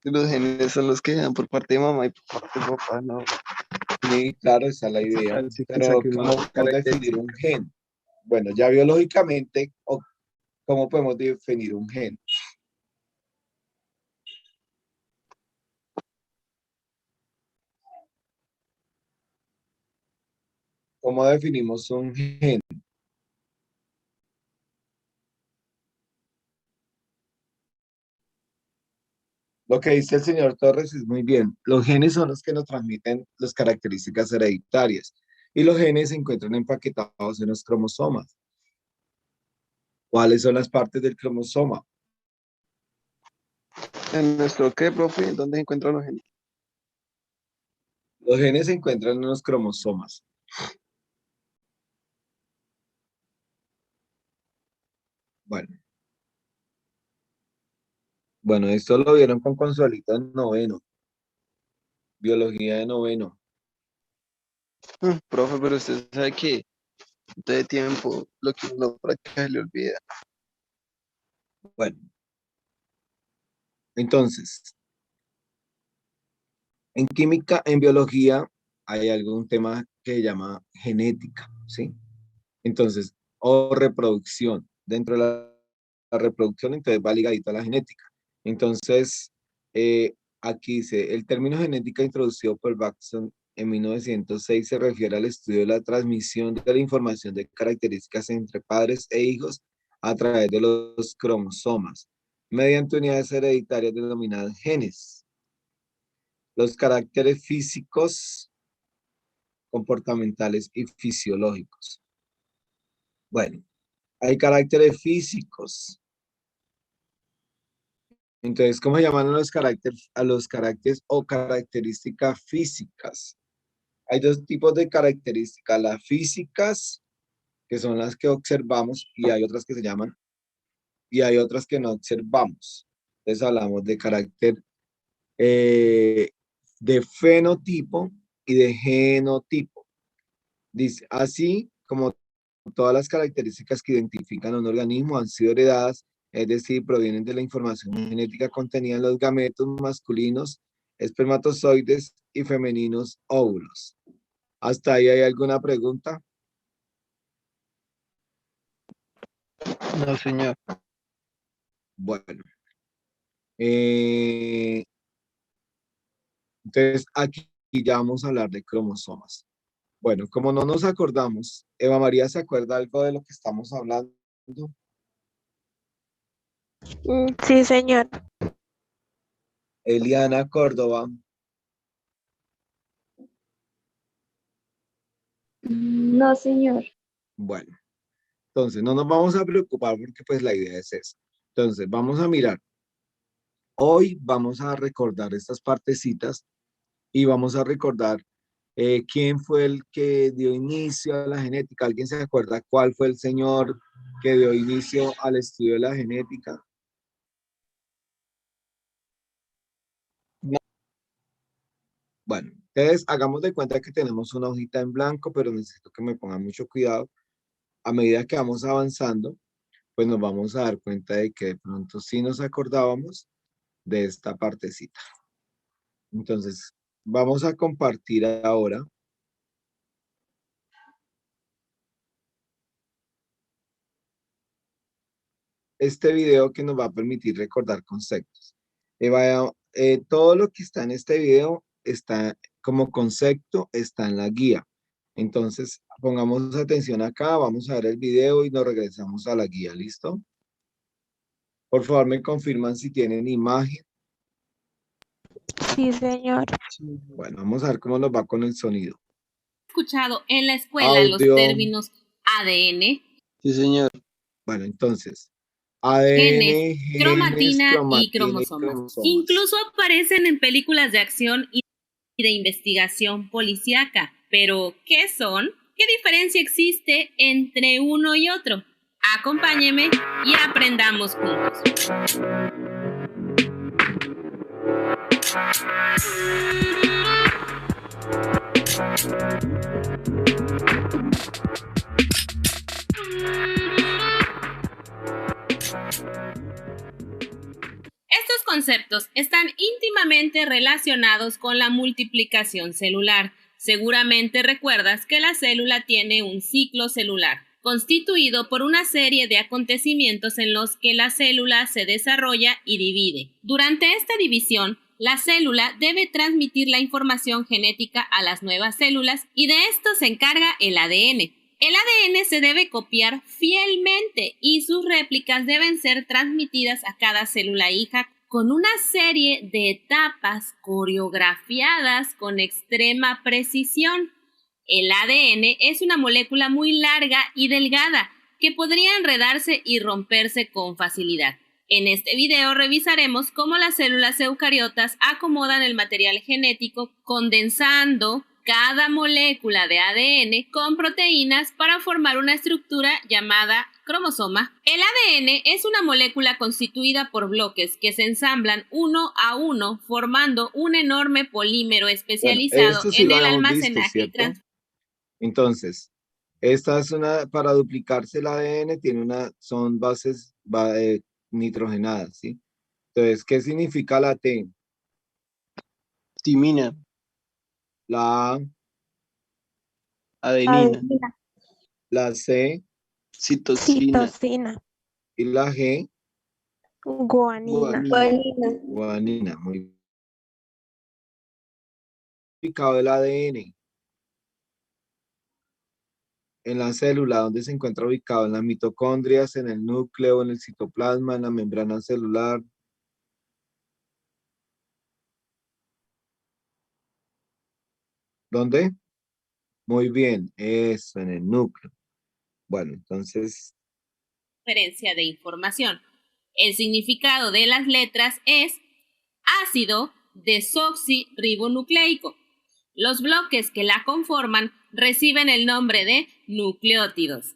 Los genes son los que dan por parte de mamá y por parte de papá, ¿no? Sí, claro, esa es la idea. Así que Pero, saque una ¿cómo podemos definir característica. un gen? Bueno, ya biológicamente, ¿cómo podemos definir un gen? ¿Cómo definimos un gen? Lo que dice el señor Torres es muy bien. Los genes son los que nos transmiten las características hereditarias y los genes se encuentran empaquetados en los cromosomas. ¿Cuáles son las partes del cromosoma? ¿En nuestro qué, profe? ¿Dónde se encuentran los genes? Los genes se encuentran en los cromosomas. Bueno, bueno, esto lo vieron con Consuelito en noveno, biología de noveno. Profe, pero usted sabe que de tiempo lo que uno practica se le olvida. Bueno, entonces, en química, en biología, hay algún tema que se llama genética, ¿sí? Entonces, o reproducción. Dentro de la reproducción, entonces va ligadito a la genética. Entonces, aquí dice, el término genética introducido por Baxter en 1906 se refiere al estudio de la transmisión de la información de características entre padres e hijos a través de los cromosomas, mediante unidades hereditarias denominadas genes. Los caracteres físicos, comportamentales y fisiológicos. Bueno, hay caracteres físicos. Entonces, ¿cómo se llaman a los caracteres o características físicas? Hay dos tipos de características, las físicas, que son las que observamos, y hay otras que se llaman, y hay otras que no observamos. Entonces hablamos de carácter eh, de fenotipo y de genotipo. Dice, así como todas las características que identifican a un organismo han sido heredadas, es decir, provienen de la información genética contenida en los gametos masculinos, espermatozoides y femeninos óvulos. ¿Hasta ahí hay alguna pregunta? No, señor. Bueno, eh, entonces aquí ya vamos a hablar de cromosomas. Bueno, como no nos acordamos, Eva María se acuerda algo de lo que estamos hablando. Sí, señor. Eliana Córdoba. No, señor. Bueno, entonces no nos vamos a preocupar porque pues la idea es esa. Entonces vamos a mirar. Hoy vamos a recordar estas partecitas y vamos a recordar quién fue el que dio inicio a la genética. ¿Alguien se acuerda cuál fue el señor que dio inicio al estudio de la genética? No, Bueno, entonces hagamos de cuenta que tenemos una hojita en blanco, pero necesito que me pongan mucho cuidado. A medida que vamos avanzando, pues nos vamos a dar cuenta de que de pronto sí nos acordábamos de esta partecita. Entonces, vamos a compartir ahora este video que nos va a permitir recordar conceptos. Todo lo que está en este video está como concepto, está en la guía. Entonces, pongamos atención acá, vamos a ver el video y nos regresamos a la guía, ¿listo? Por favor, me confirman si tienen imagen. Sí, señor. Bueno, vamos a ver cómo nos va con el sonido. Escuchado en la escuela los Audio. términos ADN, sí, señor. Bueno, entonces, genes, ADN, genes, cromatina y cromatina y cromosomas. cromosomas. Incluso aparecen en películas de acción y de investigación policíaca. Pero, ¿qué son? ¿Qué diferencia existe entre uno y otro? Acompáñeme y aprendamos juntos. Estos conceptos conceptos están íntimamente relacionados con la multiplicación celular. Seguramente recuerdas que la célula tiene un ciclo celular, constituido por una serie de acontecimientos en los que la célula se desarrolla y divide. Durante esta división, la célula debe transmitir la información genética a las nuevas células y de esto se encarga el ADN. El ADN se debe copiar fielmente y sus réplicas deben ser transmitidas a cada célula hija con una serie de etapas coreografiadas con extrema precisión. El ADN es una molécula muy larga y delgada que podría enredarse y romperse con facilidad. En este video revisaremos cómo las células eucariotas acomodan el material genético condensando cada molécula de ADN con proteínas para formar una estructura llamada cromosoma. El ADN es una molécula constituida por bloques que se ensamblan uno a uno formando un enorme polímero especializado esto sí en lo el habíamos visto, almacenaje y ¿cierto? transporte. Entonces, esta es para duplicarse el ADN, son bases nitrogenadas, ¿sí? Entonces, ¿qué significa la T? Timina, La A, adenina, Adenina. la C citosina, Citosina. y la G, Guanina. guanina, Guanina. guanina. Muy bien. Ubicado el ADN en la célula, ¿dónde se encuentra ubicado? En las mitocondrias, en el núcleo, en el citoplasma, en la membrana celular. ¿Dónde? Muy bien, eso, en el núcleo. Bueno, entonces, Transferencia de información. El significado de las letras es ácido desoxirribonucleico. Los bloques que la conforman reciben el nombre de nucleótidos.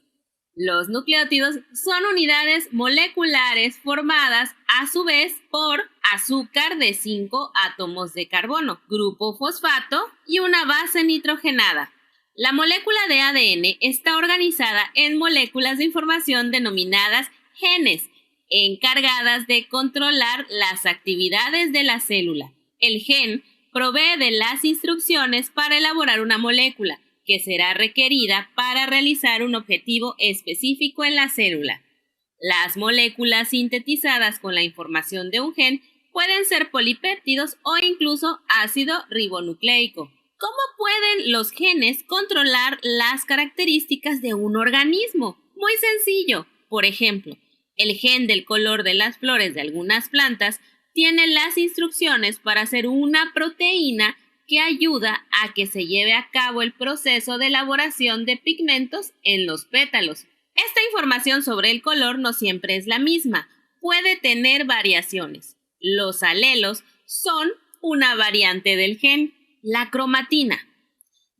Los nucleótidos son unidades moleculares formadas a su vez por azúcar de 5 átomos de carbono, grupo fosfato y una base nitrogenada. La molécula de ADN está organizada en moléculas de información denominadas genes, encargadas de controlar las actividades de la célula. El gen provee de las instrucciones para elaborar una molécula que será requerida para realizar un objetivo específico en la célula. Las moléculas sintetizadas con la información de un gen pueden ser polipéptidos o incluso ácido ribonucleico. ¿Cómo pueden los genes controlar las características de un organismo? Muy sencillo. Por ejemplo, el gen del color de las flores de algunas plantas tiene las instrucciones para hacer una proteína que ayuda a que se lleve a cabo el proceso de elaboración de pigmentos en los pétalos. Esta información sobre el color no siempre es la misma, puede tener variaciones. Los alelos son una variante del gen. La cromatina.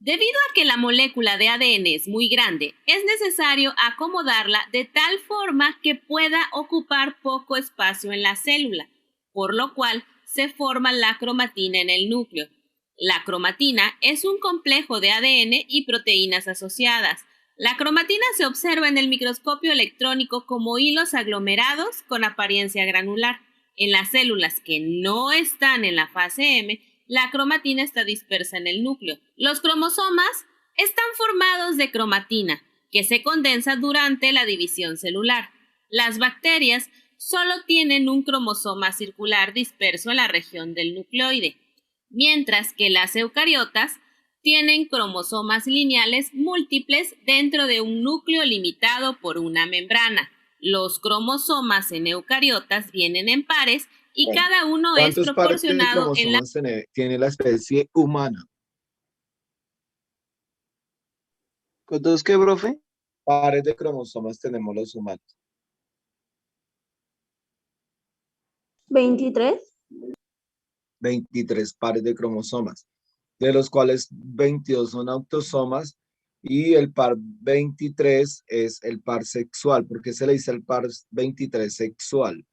Debido a que la molécula de ADN es muy grande, es necesario acomodarla de tal forma que pueda ocupar poco espacio en la célula, por lo cual se forma la cromatina en el núcleo. La cromatina es un complejo de ADN y proteínas asociadas. La cromatina se observa en el microscopio electrónico como hilos aglomerados con apariencia granular. En las células que no están en la fase M, la cromatina está dispersa en el núcleo. Los cromosomas están formados de cromatina, que se condensa durante la división celular. Las bacterias solo tienen un cromosoma circular disperso en la región del nucleoide, mientras que las eucariotas tienen cromosomas lineales múltiples dentro de un núcleo limitado por una membrana. Los cromosomas en eucariotas vienen en pares y bueno, cada uno es ¿cuántos pares de proporcionado en la... cromosomas tiene la especie humana? ¿cuántos qué, profe? Pares de cromosomas tenemos los humanos. 23. 23 pares de cromosomas, de los cuales 22 son autosomas y el par 23 es el par sexual. ¿Por qué se le dice el par 23 sexual?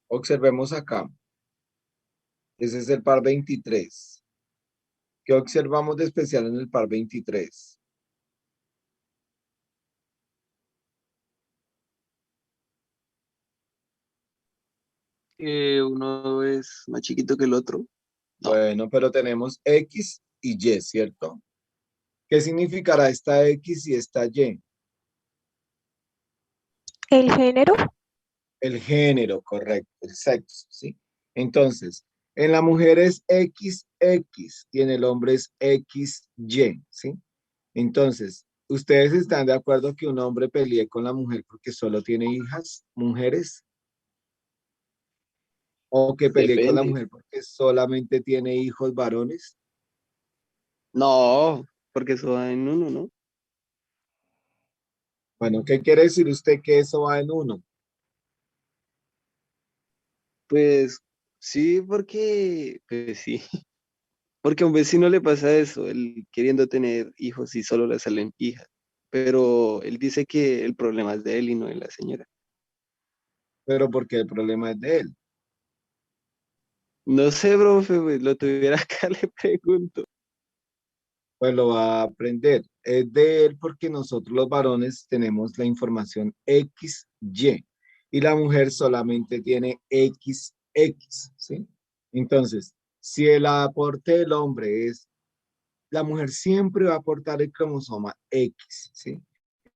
Observemos acá. Ese es el par 23. ¿Qué observamos de especial en el par 23? que uno es más chiquito que el otro. No. Bueno, pero tenemos X y Y, ¿cierto? ¿Qué significará esta X y esta Y? El género, El género, correcto, el sexo, ¿sí? Entonces, en la mujer es XX y en el hombre es XY, ¿sí? Entonces, ¿ustedes están de acuerdo que un hombre pelee con la mujer porque solo tiene hijas, mujeres? ¿O que pelee con la Depende. mujer porque solamente tiene hijos varones? No, porque eso va en uno, ¿no? Bueno, ¿qué quiere decir usted que eso va en uno? Pues sí, pues sí, porque a un vecino le pasa eso, él queriendo tener hijos y solo le salen hijas, pero él dice que el problema es de él y no de la señora. Pero porque el problema es de él. No sé, profe, pues, lo tuviera acá, le pregunto. Pues lo va a aprender. Es de él porque nosotros los varones tenemos la información XY y la mujer solamente tiene XX, ¿sí? Entonces, si el aporte del hombre es, la mujer siempre va a aportar el cromosoma X, ¿sí?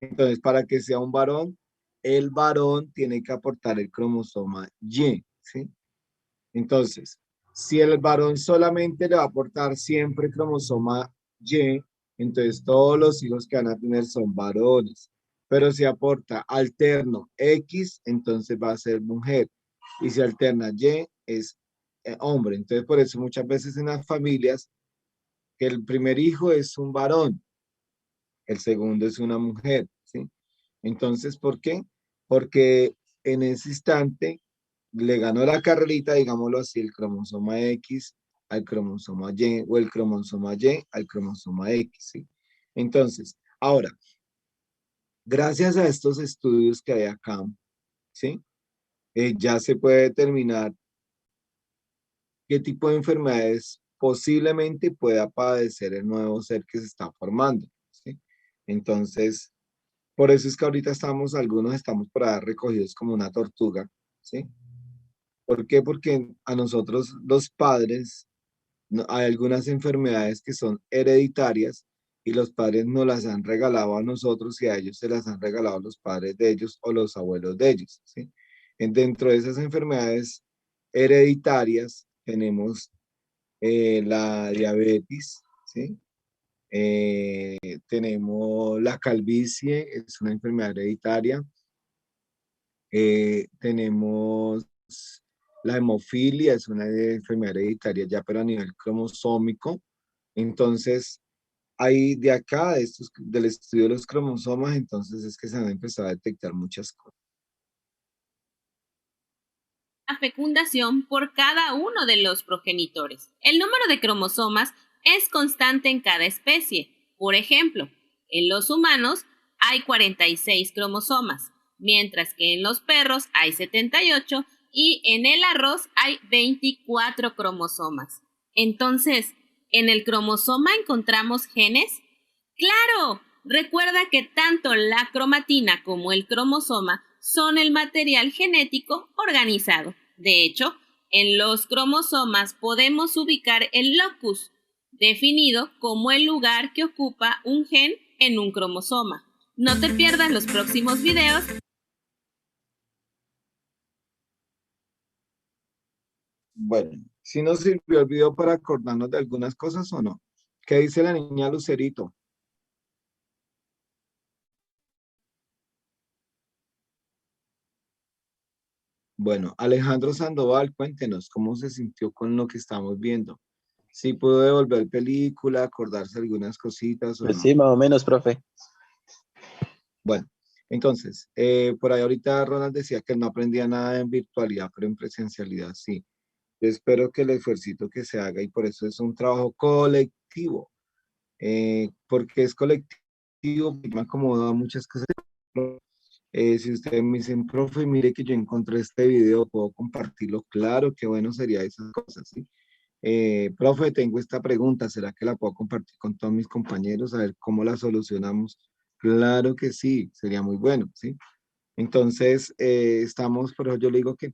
Entonces, para que sea un varón, el varón tiene que aportar el cromosoma Y, ¿sí? Entonces, si el varón solamente le va a aportar siempre cromosoma Y, entonces todos los hijos que van a tener son varones. Pero si aporta alterno X, entonces va a ser mujer. Y si alterna Y, es hombre. Entonces, por eso muchas veces en las familias, que el primer hijo es un varón, el segundo es una mujer, ¿sí? Entonces, ¿por qué? Porque en ese instante le ganó la carrerita, digámoslo así, el cromosoma X al cromosoma Y o el cromosoma Y al cromosoma X, ¿sí? Entonces, ahora, gracias a estos estudios que hay acá, ¿sí? Ya se puede determinar qué tipo de enfermedades posiblemente pueda padecer el nuevo ser que se está formando, ¿sí? Entonces, por eso es que ahorita algunos estamos por ahí recogidos como una tortuga, ¿sí? ¿Por qué? Porque a nosotros los padres hay algunas enfermedades que son hereditarias y los padres nos las han regalado a nosotros y a ellos se las han regalado los padres de ellos o los abuelos de ellos, ¿sí? Dentro de esas enfermedades hereditarias tenemos la diabetes, ¿sí? Tenemos la calvicie, es una enfermedad hereditaria. Tenemos la hemofilia, es una enfermedad hereditaria ya, pero a nivel cromosómico. Entonces, ahí de acá, del estudio de los cromosomas, entonces es que se han empezado a detectar muchas cosas. La fecundación por cada uno de los progenitores. El número de cromosomas es constante en cada especie. Por ejemplo, en los humanos hay 46 cromosomas, mientras que en los perros hay 78 y en el arroz hay 24 cromosomas. Entonces, ¿en el cromosoma encontramos genes? ¡Claro! Recuerda que tanto la cromatina como el cromosoma son el material genético organizado. De hecho, en los cromosomas podemos ubicar el locus, definido como el lugar que ocupa un gen en un cromosoma. No te pierdas los próximos videos. Bueno, si nos sirvió el video para acordarnos de algunas cosas o no. ¿Qué dice la niña Lucerito? Bueno, Alejandro Sandoval, cuéntenos cómo se sintió con lo que estamos viendo. Si pudo devolver película, acordarse algunas cositas o Pues no. sí, más o menos, profe. Bueno, entonces, por ahí ahorita Ronald decía que no aprendía nada en virtualidad, pero en presencialidad sí. Yo espero que el esfuerzo que se haga y por eso es un trabajo colectivo. Porque es colectivo, me acomoda muchas cosas. Si ustedes me dicen, profe, mire que yo encontré este video, puedo compartirlo, claro, qué bueno sería esas cosas, ¿sí? Profe, tengo esta pregunta, ¿será que la puedo compartir con todos mis compañeros? A ver cómo la solucionamos. Claro que sí, sería muy bueno, ¿sí? Entonces, estamos, pero yo le digo que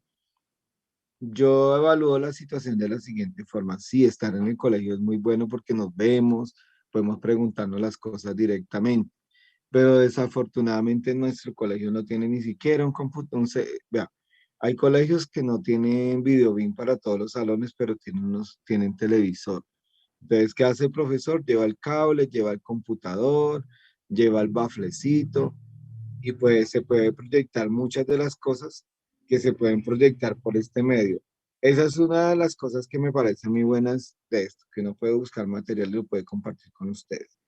Yo evalúo la situación de la siguiente forma. Sí, estar en el colegio es muy bueno porque nos vemos, podemos preguntarnos las cosas directamente, pero desafortunadamente nuestro colegio no tiene ni siquiera un computador. Vea, hay colegios que no tienen videobeam para todos los salones, pero tienen televisor. Entonces, ¿qué hace el profesor? Lleva el cable, lleva el computador, lleva el baflecito y pues se puede proyectar muchas de las cosas que se pueden proyectar por este medio. Esa es una de las cosas que me parecen muy buenas de esto, que uno puede buscar material y lo puede compartir con ustedes.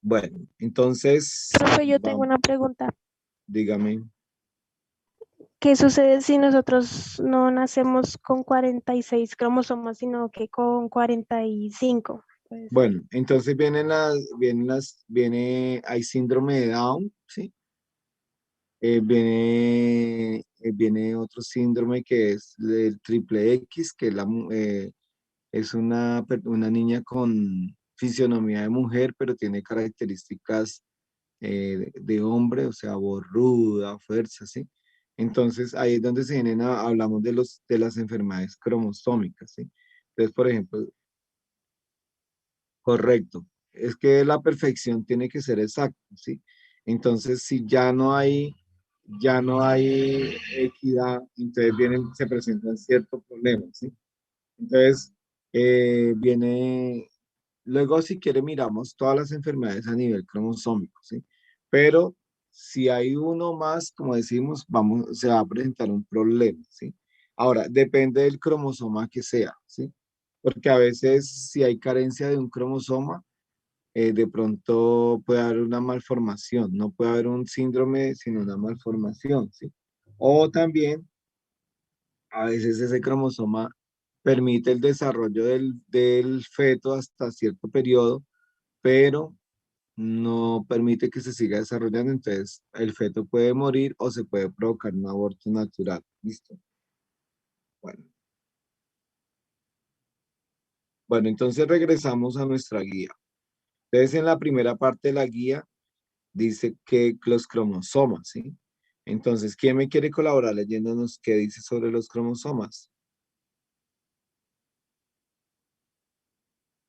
Bueno, entonces, Profe, yo tengo vamos, una pregunta. dígame. ¿Qué sucede si nosotros no nacemos con 46 cromosomas, sino que con 45? Puede ser. Bueno, entonces hay síndrome de Down, ¿sí? Viene otro síndrome que es el triple X, que es una niña con fisionomía de mujer, pero tiene características de hombre, o sea, borruda, fuerza, ¿sí? Entonces, ahí es donde hablamos de las enfermedades cromosómicas, ¿sí? Entonces, por ejemplo, correcto, es que la perfección tiene que ser exacta, ¿sí? Entonces, si ya no hay equidad, entonces se presentan ciertos problemas, ¿sí? Entonces, luego si quiere miramos todas las enfermedades a nivel cromosómico, ¿sí? Pero si hay uno más, como decimos, se va a presentar un problema, ¿sí? Ahora, depende del cromosoma que sea, ¿sí? Porque a veces si hay carencia de un cromosoma, de pronto puede haber una malformación, no puede haber un síndrome, sino una malformación, ¿sí? O también a veces ese cromosoma permite el desarrollo del feto hasta cierto periodo, pero no permite que se siga desarrollando, entonces el feto puede morir o se puede provocar un aborto natural. ¿Listo? Bueno, bueno, entonces regresamos a nuestra guía. Entonces en la primera parte de la guía dice que los cromosomas, ¿sí? Entonces, ¿quién me quiere colaborar leyéndonos qué dice sobre los cromosomas?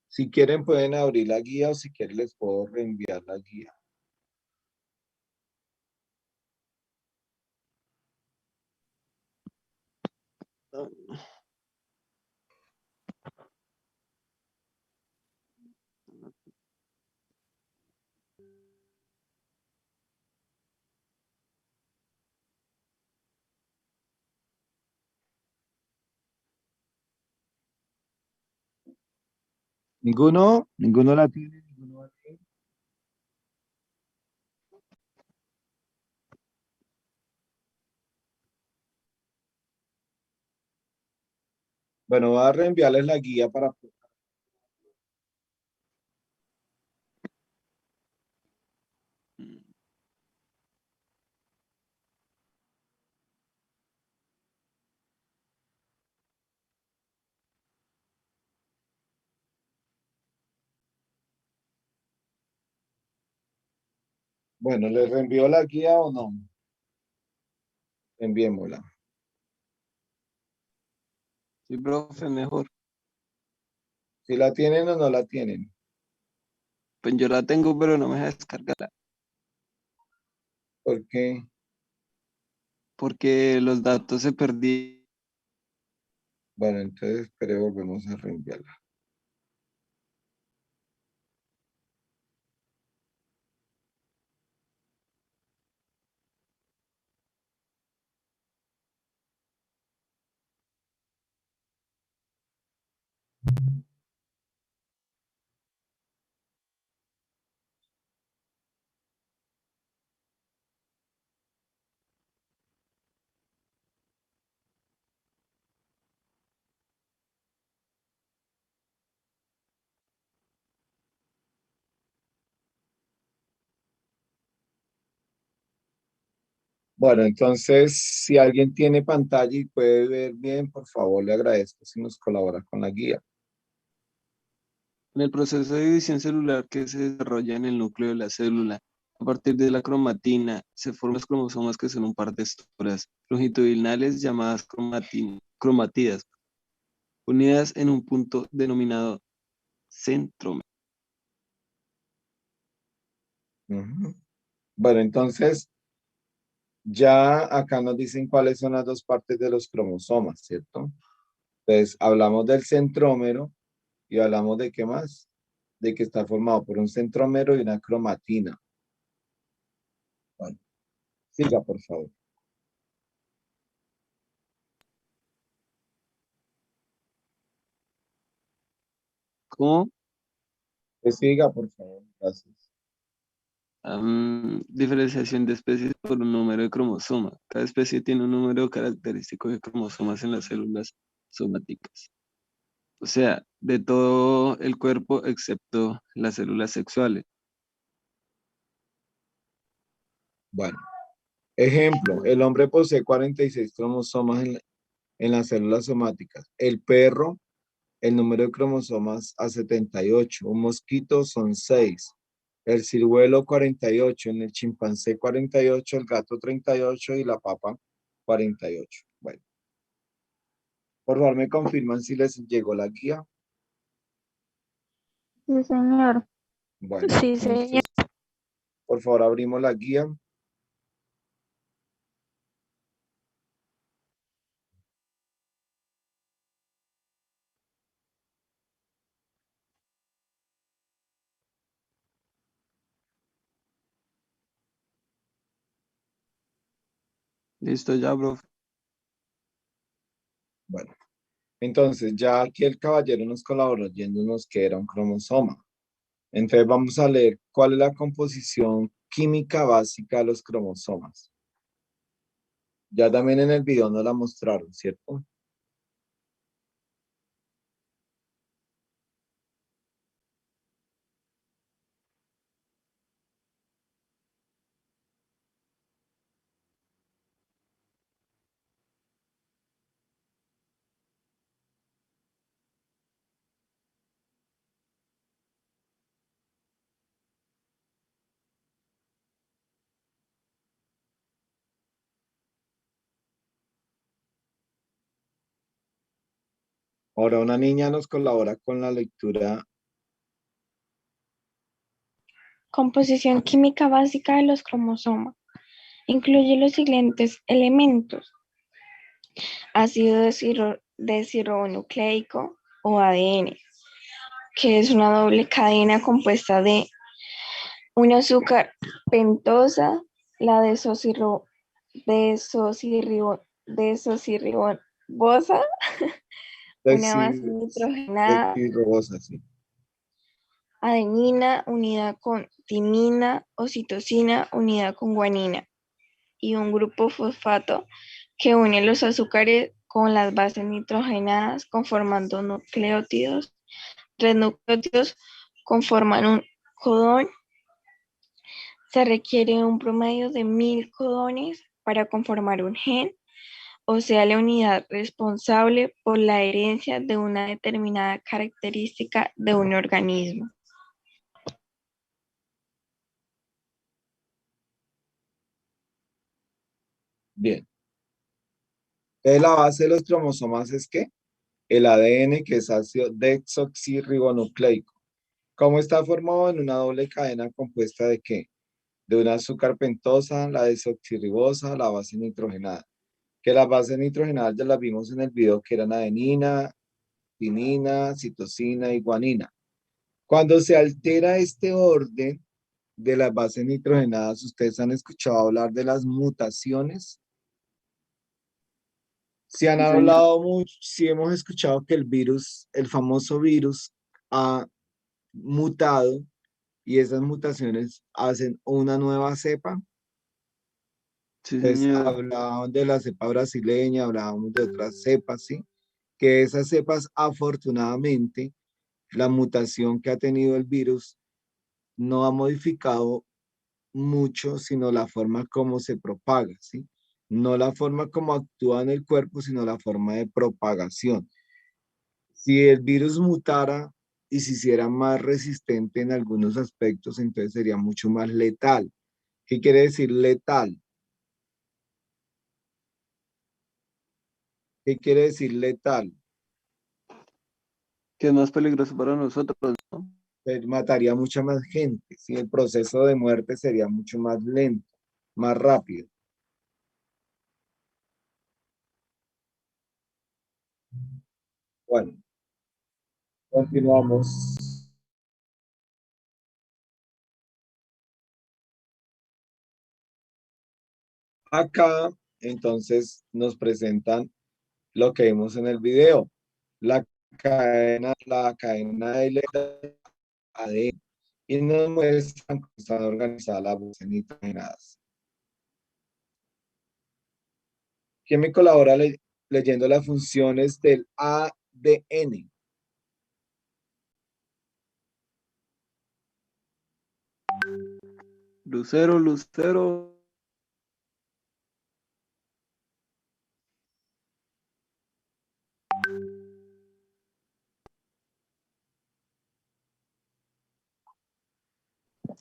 Si quieren pueden abrir la guía o si quieren les puedo reenviar la guía. ¿Ninguno? ¿Ninguno la tiene? ¿Ninguno la tiene? Bueno, voy a reenviarles la guía para... Bueno, ¿les reenvió la guía o no? Enviémosla. Sí, profe, mejor. Si la tienen o no la tienen. Pues yo la tengo, pero no me deja descargarla. Porque, Porque los datos se perdieron. bueno, entonces espere, volvemos a reenviarla. Bueno, entonces, si alguien tiene pantalla y puede ver bien, por favor, le agradezco si nos colabora con la guía. En el proceso de división celular que se desarrolla en el núcleo de la célula, A partir de la cromatina se forman los cromosomas que son un par de estructuras longitudinales llamadas cromatidas, unidas en un punto denominado centrómero. Ujú. Bueno, entonces ya acá nos dicen cuáles son las dos partes de los cromosomas, ¿cierto? Entonces hablamos del centrómero y hablamos de qué más, de que está formado por un centrómero y una cromatina. Bueno, siga, por favor. ¿Cómo? Que siga, por favor. Gracias. Diferenciación de especies por un número de cromosomas. Cada especie tiene un número característico de cromosomas en las células somáticas. O sea, de todo el cuerpo excepto las células sexuales. Bueno, ejemplo, el hombre posee 46 cromosomas en las células somáticas. El perro, el número de cromosomas a 78. Un mosquito son 6. El ciruelo 48. En el chimpancé 48. El gato 38. Y la papa 48. Bueno, por favor me confirman si les llegó la guía. Sí, señor. Bueno, Sí, señor. entonces, por favor abrimos la guía. Listo ya, bro. Bueno, entonces ya aquí el caballero nos colaboró yéndonos que era un cromosoma. Entonces vamos a leer cuál es la composición química básica de los cromosomas. Ya también en el video nos la mostraron, ¿cierto? Ahora una niña nos colabora con la lectura. Composición química básica de los cromosomas. Incluye los siguientes elementos: ácido desoxirribonucleico o ADN, que es una doble cadena compuesta de un azúcar pentosa, la desoxirribosa, una base nitrogenada, Dexirrobosa, sí. adenina unida con timina o citosina unida con guanina, y un grupo fosfato que une los azúcares con las bases nitrogenadas conformando nucleótidos. 3 nucleótidos conforman un codón. Se requiere un promedio de 1000 codones para conformar un gen, o sea, la unidad responsable por la herencia de una determinada característica de un organismo. Bien. Entonces la base de los cromosomas es ¿qué? El ADN, que es ácido desoxirribonucleico. ¿Cómo está formado? En una doble cadena compuesta de ¿qué? De una azúcar pentosa, la desoxirribosa, la base nitrogenada. Que las bases nitrogenadas ya las vimos en el video, que eran adenina, timina, citosina y guanina. Cuando se altera este orden de las bases nitrogenadas, ¿ustedes han escuchado hablar de las mutaciones? Si han hablado mucho, si hemos escuchado que el virus, el famoso virus, ha mutado y esas mutaciones hacen una nueva cepa. Sí, Pues señor. hablaban de la cepa brasileña, hablábamos de otras cepas, ¿sí? Que esas cepas, afortunadamente, la mutación que ha tenido el virus no ha modificado mucho, sino la forma como se propaga, ¿sí? No la forma como actúa en el cuerpo, sino la forma de propagación. Si el virus mutara y se hiciera más resistente en algunos aspectos, entonces sería mucho más letal. ¿Qué quiere decir letal? ¿Qué quiere decir letal? Que es más peligroso para nosotros, ¿no? Mataría mucha más gente. ¿Sí? El proceso de muerte sería mucho más lento, más rápido. Bueno, continuamos. Acá, entonces, nos presentan lo que vimos en el video. La cadena de ADN. Y nos muestran cómo están organizadas las bases nitrogenadas. ¿Quién me colabora leyendo las funciones del ADN? Lucero, Lucero.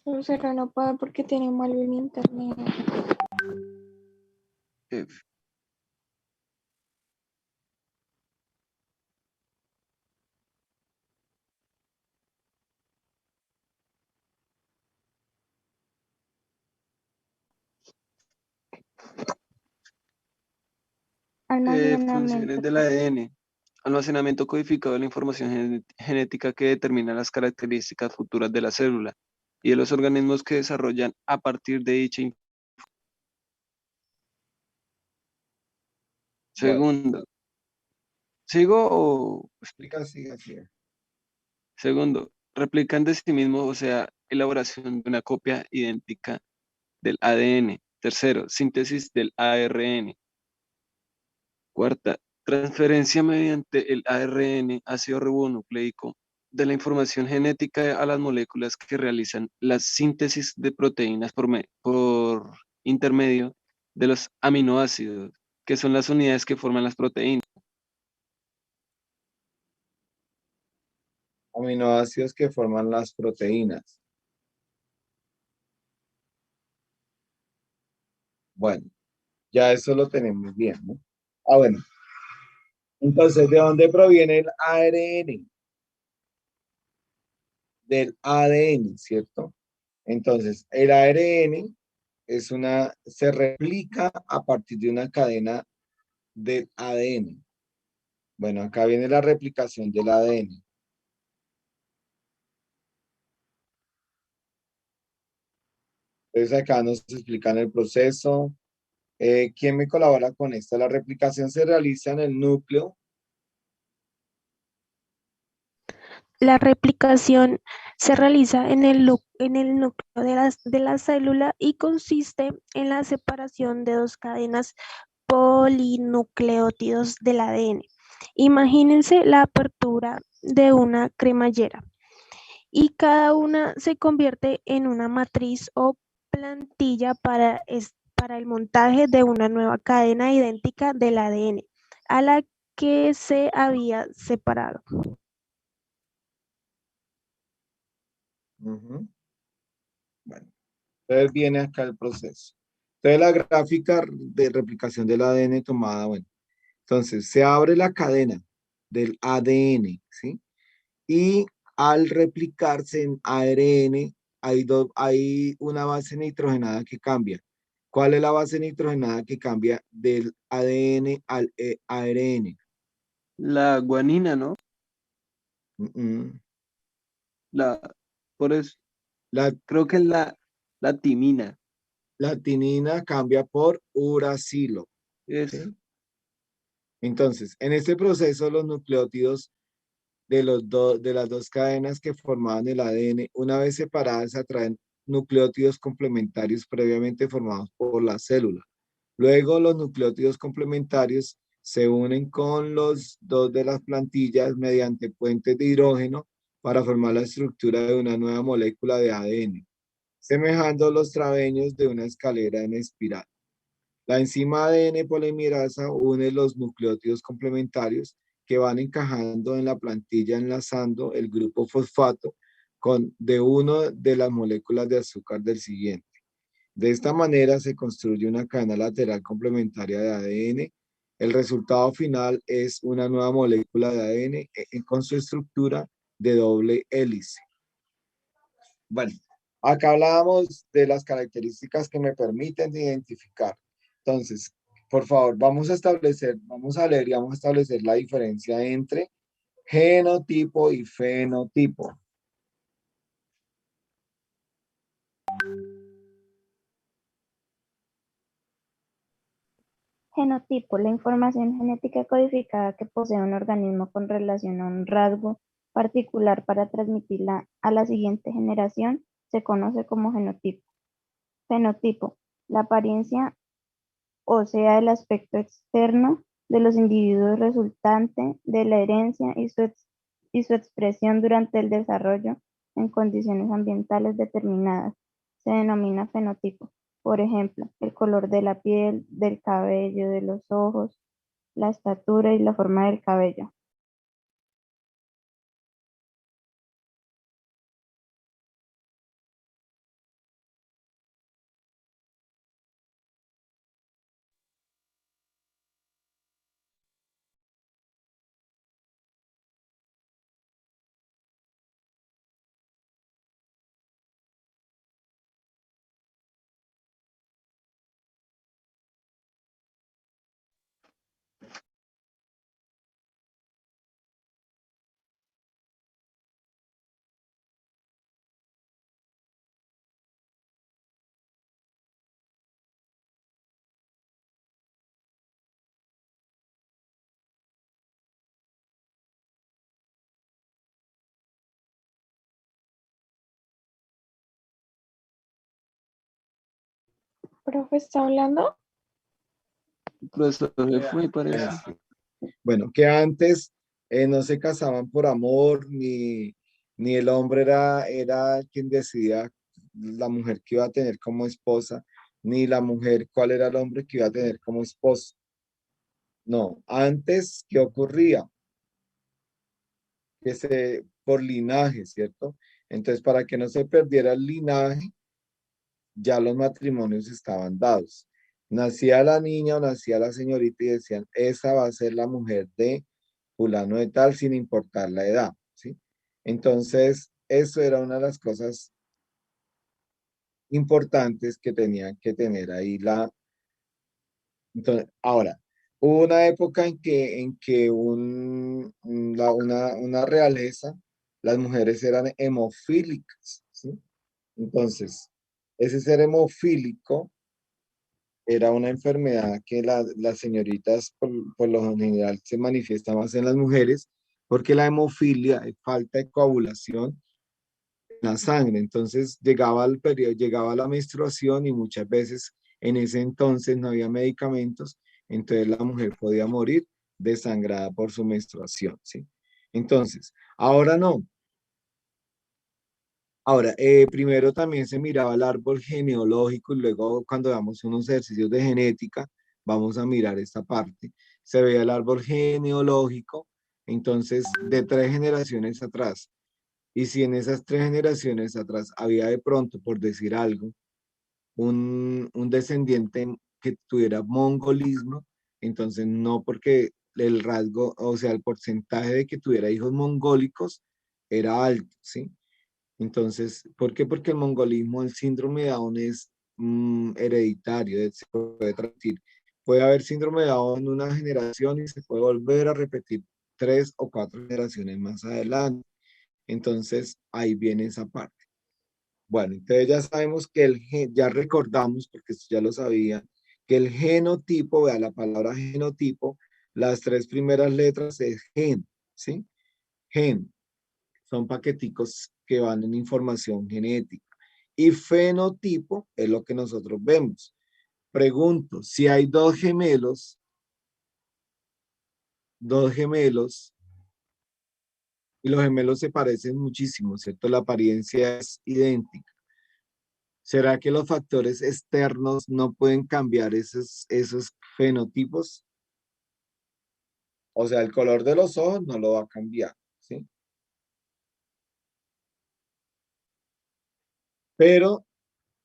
Lucero no puede porque tiene mal el internet. F. Almacenamiento. Funciones del ADN. Almacenamiento codificado de la información genética que determina las características futuras de la célula y de los organismos que desarrollan a partir de dicha información. Bueno, Segundo, ¿sigo o explico? explica, sigue, sigue. Segundo, replican de sí mismo, o sea, elaboración de una copia idéntica del ADN. Tercero, síntesis del ARN. Cuarta, transferencia mediante el ARN, ácido ribonucleico, de la información genética a las moléculas que realizan la síntesis de proteínas por intermedio de los aminoácidos, que son las unidades que forman las proteínas. Aminoácidos que forman las proteínas. Bueno, ya eso lo tenemos bien, ¿no? Ah, bueno. Entonces, ¿de dónde proviene el ARN? Del ADN, ¿cierto? Entonces, el ARN se replica a partir de una cadena del ADN. Bueno, acá viene la replicación del ADN. Entonces, acá nos explican el proceso. ¿Quién me colabora con esto? La replicación se realiza en el núcleo. La replicación se realiza en el núcleo de la célula y consiste en la separación de dos cadenas polinucleótidos del ADN. Imagínense la apertura de una cremallera y cada una se convierte en una matriz o plantilla para el montaje de una nueva cadena idéntica del ADN a la que se había separado. Ujú. Bueno, entonces viene acá el proceso. Entonces la gráfica de replicación del ADN tomada, bueno, entonces se abre la cadena del ADN, ¿sí? Y al replicarse en ARN, hay una base nitrogenada que cambia. ¿Cuál es la base nitrogenada que cambia del ADN al ARN? La guanina, ¿no? Mm, mm. La, por eso, La, creo que es la timina. la tinina cambia por uracilo, Es ¿sí? Entonces, en este proceso, los nucleótidos de las dos cadenas que formaban el ADN, una vez separadas, atraen nucleótidos complementarios previamente formados por la célula. Luego, los nucleótidos complementarios se unen con los dos de las plantillas mediante puentes de hidrógeno para formar la estructura de una nueva molécula de ADN, semejando los traveños de una escalera en espiral. La enzima ADN polimerasa une los nucleótidos complementarios que van encajando en la plantilla enlazando el grupo fosfato de una de las moléculas de azúcar del siguiente. De esta manera se construye una cadena lateral complementaria de ADN. El resultado final es una nueva molécula de ADN con su estructura de doble hélice. Bueno, acá hablábamos de las características que me permiten identificar. Entonces, por favor, vamos a leer y vamos a establecer la diferencia entre genotipo y fenotipo. Genotipo, la información genética codificada que posee un organismo con relación a un rasgo particular para transmitirla a la siguiente generación, se conoce como genotipo. Fenotipo, la apariencia, o sea, el aspecto externo de los individuos resultante de la herencia y su expresión durante el desarrollo en condiciones ambientales determinadas. Se denomina fenotipo. Por ejemplo, el color de la piel, del cabello, de los ojos, la estatura y la forma del cabello. ¿Profe está hablando? El profesor se fue, parece. Bueno, que antes no se casaban por amor, ni el hombre era quien decidía la mujer que iba a tener como esposa, ni la mujer cuál era el hombre que iba a tener como esposo. No, antes, ¿qué ocurría? Por linaje, ¿cierto? Entonces, para que no se perdiera el linaje, ya los matrimonios estaban dados. Nacía la niña o nacía la señorita y decían, esa va a ser la mujer de fulano de tal, sin importar la edad, ¿sí? Entonces, eso era una de las cosas importantes que tenían que tener ahí Entonces, ahora, hubo una época en que una realeza, las mujeres eran hemofílicas, ¿sí? Entonces, ese ser hemofílico era una enfermedad que las señoritas por lo general se manifiesta más en las mujeres, porque la hemofilia es falta de coagulación en la sangre. Entonces llegaba el periodo, llegaba la menstruación y muchas veces en ese entonces no había medicamentos, entonces la mujer podía morir desangrada por su menstruación, ¿sí? Entonces, ahora no. Ahora, primero también se miraba el árbol genealógico y luego cuando damos unos ejercicios de genética, vamos a mirar esta parte. Se veía el árbol genealógico, entonces, de 3 generaciones atrás. Y si en esas 3 generaciones atrás había de pronto, por decir algo, un descendiente que tuviera mongolismo, entonces no porque el rasgo, o sea, el porcentaje de que tuviera hijos mongólicos era alto, ¿sí? Entonces, ¿por qué? Porque el mongolismo, el síndrome de Down es hereditario, se puede transmitir. Puede haber síndrome de Down en una generación y se puede volver a repetir 3 o 4 generaciones más adelante. Entonces, ahí viene esa parte. Bueno, entonces ya sabemos que ya recordamos, porque esto ya lo sabía, que el genotipo, vea la palabra genotipo, las 3 primeras letras es gen, ¿sí? Gen. Son paqueticos que van en información genética. Y fenotipo es lo que nosotros vemos. Pregunto, si hay dos gemelos, y los gemelos se parecen muchísimo, ¿cierto? La apariencia es idéntica. ¿Será que los factores externos no pueden cambiar esos fenotipos? O sea, el color de los ojos no lo va a cambiar, ¿sí? Pero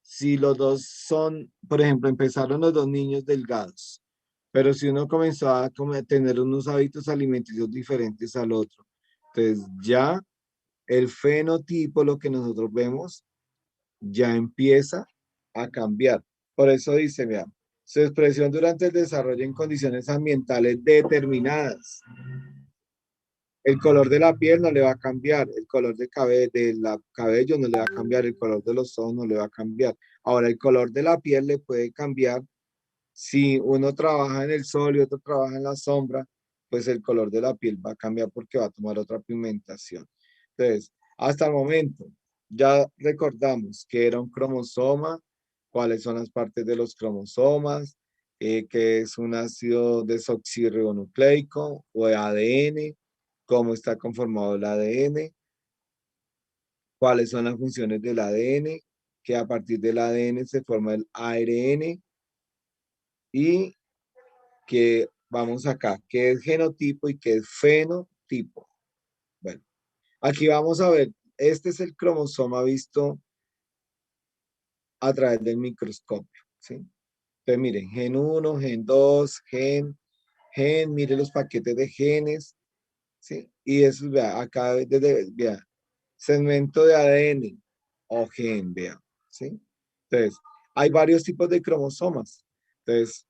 si los dos son, por ejemplo, empezaron los dos niños delgados, pero si uno comenzó a tener unos hábitos alimenticios diferentes al otro, entonces ya el fenotipo, lo que nosotros vemos, ya empieza a cambiar. Por eso dice, vea, su expresión durante el desarrollo en condiciones ambientales determinadas. El color de la piel no le va a cambiar, el color de cabello no le va a cambiar, el color de los ojos no le va a cambiar. Ahora, el color de la piel le puede cambiar si uno trabaja en el sol y otro trabaja en la sombra, pues el color de la piel va a cambiar porque va a tomar otra pigmentación. Entonces, hasta el momento, ya recordamos que era un cromosoma, cuáles son las partes de los cromosomas, que es un ácido desoxirribonucleico o ADN, cómo está conformado el ADN, cuáles son las funciones del ADN, que a partir del ADN se forma el ARN y que vamos acá, qué es genotipo y qué es fenotipo. Bueno, aquí vamos a ver, este es el cromosoma visto a través del microscopio, ¿sí? Entonces miren, gen 1, gen 2, mire los paquetes de genes, ¿sí? Y eso, vea, acá, vea, segmento de ADN o gen, vea, ¿sí? Entonces, hay varios tipos de cromosomas. Entonces,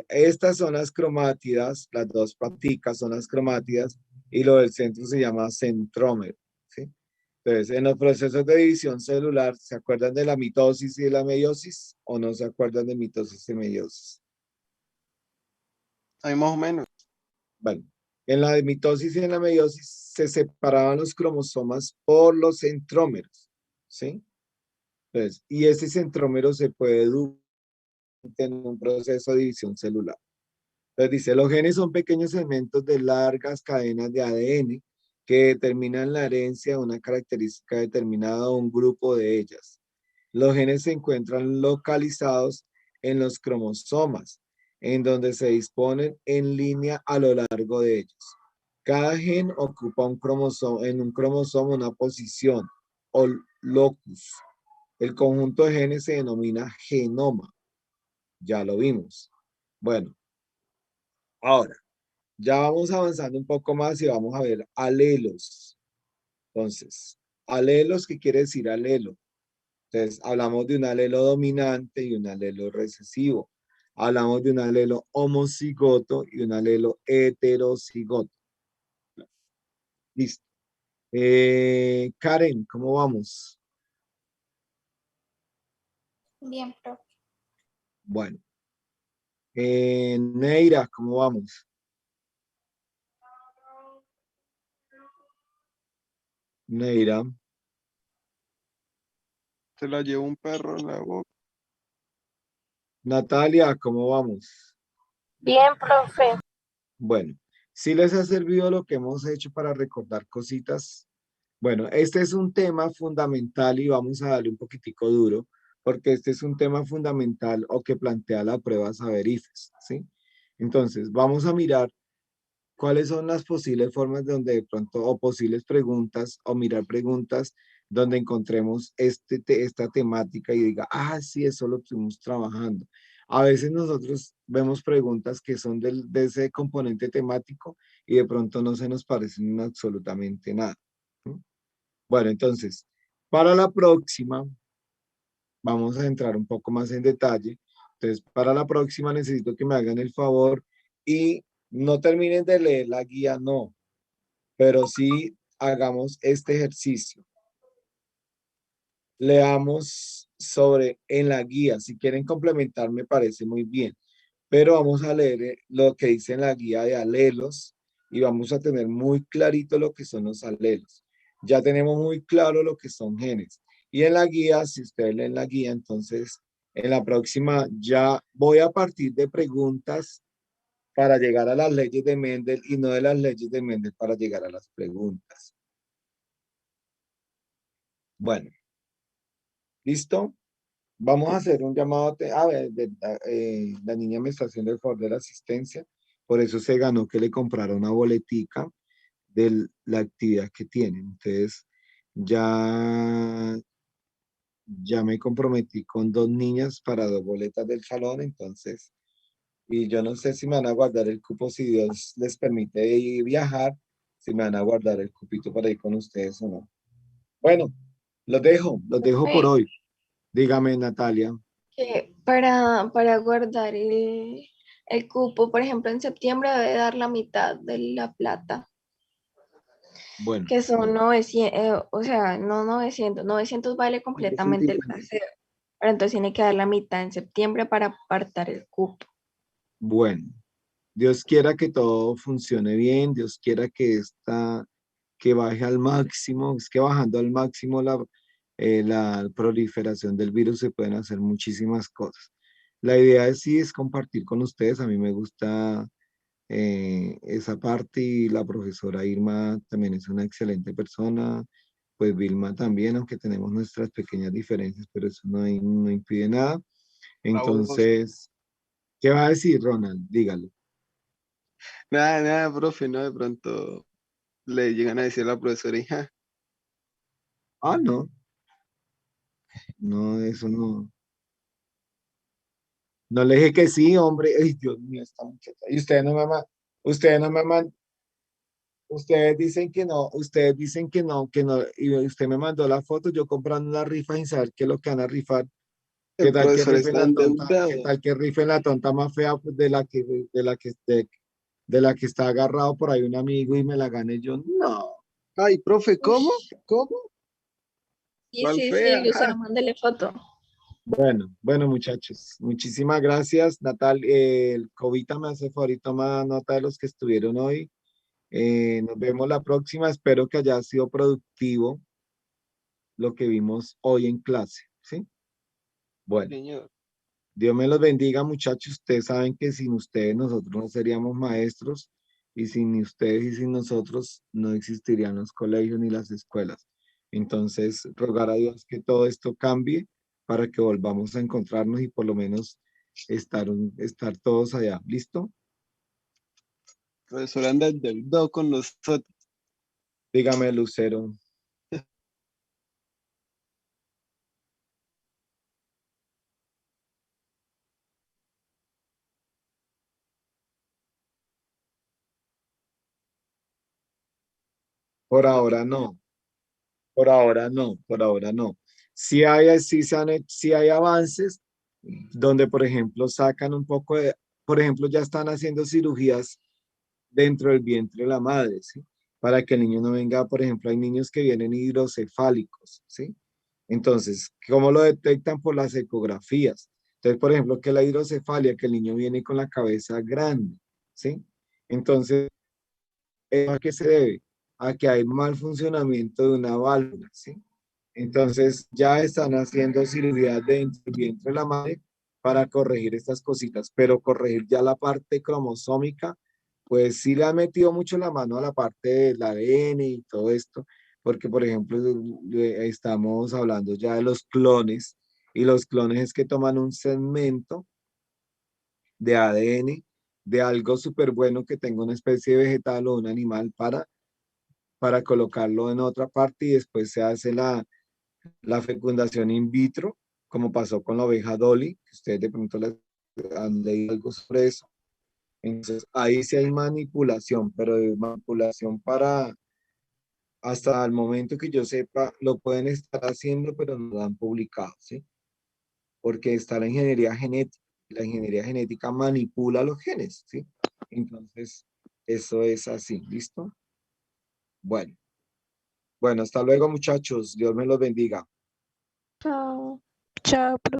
estas son las cromátidas, las dos paticas son las cromátidas, y lo del centro se llama centrómero, ¿sí? Entonces, en los procesos de división celular, ¿se acuerdan de la mitosis y de la meiosis? ¿O no se acuerdan de mitosis y meiosis? Ahí más o menos. Bueno, en la de mitosis y en la meiosis se separaban los cromosomas por los centrómeros, ¿sí? Entonces, y ese centrómero se puede duplicar en un proceso de división celular. Entonces dice, los genes son pequeños segmentos de largas cadenas de ADN que determinan la herencia de una característica determinada o un grupo de ellas. Los genes se encuentran localizados en los cromosomas, en donde se disponen en línea a lo largo de ellos. Cada gen ocupa en un cromosoma una posición o locus. El conjunto de genes se denomina genoma. Ya lo vimos. Bueno, ahora, ya vamos avanzando un poco más y vamos a ver alelos. Entonces, alelos, ¿qué quiere decir alelo? Entonces, hablamos de un alelo dominante y un alelo recesivo. Hablamos de un alelo homocigoto y un alelo heterocigoto. Listo. Karen, ¿cómo vamos? Bien, profe. Bueno. Neira, ¿cómo vamos? Neira. Se la llevó un perro en la boca. Natalia, ¿cómo vamos? Bien, profe. Bueno, ¿sí les ha servido lo que hemos hecho para recordar cositas? Bueno, este es un tema fundamental y vamos a darle un poquitico duro, porque este es un tema fundamental o que plantea la prueba Saber IFES, ¿sí? Entonces, vamos a mirar cuáles son las posibles formas donde de pronto, o posibles preguntas, o mirar preguntas donde encontremos esta temática y diga, ah, sí, eso lo estuvimos trabajando. A veces nosotros vemos preguntas que son de ese componente temático y de pronto no se nos parecen absolutamente nada. ¿Sí? Bueno, entonces, para la próxima, vamos a entrar un poco más en detalle. Entonces, para la próxima necesito que me hagan el favor y no terminen de leer la guía, no, pero sí hagamos este ejercicio. Leamos en la guía. Si quieren complementar, me parece muy bien. Pero vamos a leer lo que dice en la guía de alelos y vamos a tener muy clarito lo que son los alelos. Ya tenemos muy claro lo que son genes. Y en la guía, si ustedes leen la guía, entonces en la próxima ya voy a partir de preguntas para llegar a las leyes de Mendel y no de las leyes de Mendel para llegar a las preguntas. Bueno, ¿listo? Vamos a hacer un llamado. A ver, la niña me está haciendo el favor de la asistencia. Por eso se ganó que le comprara una boletica de la actividad que tienen. Entonces, ya ya me comprometí con 2 niñas para 2 boletas del salón, entonces, y yo no sé si me van a guardar el cupo, si Dios les permite viajar, si me van a guardar el cupito para ir con ustedes o no. Bueno, los dejo por hoy. Dígame, Natalia. Que para guardar el cupo, por ejemplo, en septiembre debe dar la mitad de la plata, Bueno, que son 900, o sea, no 900 vale completamente el 150. paseo, pero entonces tiene que dar la mitad en septiembre para apartar el cupo. Bueno, Dios quiera que todo funcione bien, Dios quiera que baje al máximo, es que bajando al máximo la proliferación del virus se pueden hacer muchísimas cosas. La idea es compartir con ustedes, a mí me gusta esa parte y la profesora Irma también es una excelente persona, pues Vilma también, aunque tenemos nuestras pequeñas diferencias, pero eso no impide nada. Entonces, ¿qué va a decir Ronald? Dígalo. Nada, nada, profe, no, de pronto le llegan a decir a la profesora, hija, Ah, no, no, eso no. No le dije que sí, hombre. Ay, Dios mío, esta muchacha. Y ustedes no me man- ustedes dicen que no, y usted me mandó la foto, yo comprando la rifa sin saber qué es lo que van a rifar. ¿Qué el tal que profesor rifen está la tonta? ¿Qué endeudado. tal que rifen la tonta más fea pues, de la que está agarrado por ahí un amigo y me la gane yo? No. Ay, profe, ¿cómo? Ush, ¿Cómo? sí, ¿Cuál sí, sí, fea? Lucero, mándale foto. Bueno, muchachos, muchísimas gracias. Natal, el Covita me hace favor y toma nota de los que estuvieron hoy. Nos vemos la próxima. Espero que haya sido productivo lo que vimos hoy en clase, ¿sí? Bueno, Señor. Dios me los bendiga, muchachos. Ustedes saben que sin ustedes nosotros no seríamos maestros y sin ustedes y sin nosotros no existirían los colegios ni las escuelas. Entonces, rogar a Dios que todo esto cambie para que volvamos a encontrarnos y por lo menos estar todos allá. ¿Listo? El profesor anda endeudado con nosotros. Dígame, Lucero. Por ahora no. Por ahora no, por ahora no. Sí hay avances donde, por ejemplo, sacan un poco de, por ejemplo, ya están haciendo cirugías dentro del vientre de la madre, ¿sí? Para que el niño no venga, por ejemplo, hay niños que vienen hidrocefálicos, ¿sí? Entonces, ¿cómo lo detectan? Por las ecografías. Entonces, por ejemplo, que la hidrocefalia, que el niño viene con la cabeza grande, ¿sí? Entonces, ¿a qué se debe? A que hay mal funcionamiento de una válvula, ¿sí? Entonces ya están haciendo cirugía dentro del vientre de la madre para corregir estas cositas, pero corregir ya la parte cromosómica, pues sí le han metido mucho la mano a la parte del ADN y todo esto, porque por ejemplo estamos hablando ya de los clones y los clones es que toman un segmento de ADN de algo súper bueno que tenga una especie de vegetal o un animal para colocarlo en otra parte y después se hace la fecundación in vitro, como pasó con la oveja Dolly, que ustedes de pronto han leído algo sobre eso. Entonces, ahí sí hay manipulación, pero de manipulación para, hasta el momento que yo sepa, lo pueden estar haciendo, pero no lo han publicado, ¿sí? Porque está la ingeniería genética. La ingeniería genética manipula los genes, ¿sí? Entonces, eso es así, ¿listo? Bueno, bueno, hasta luego, muchachos. Dios me los bendiga. Chao. Chao,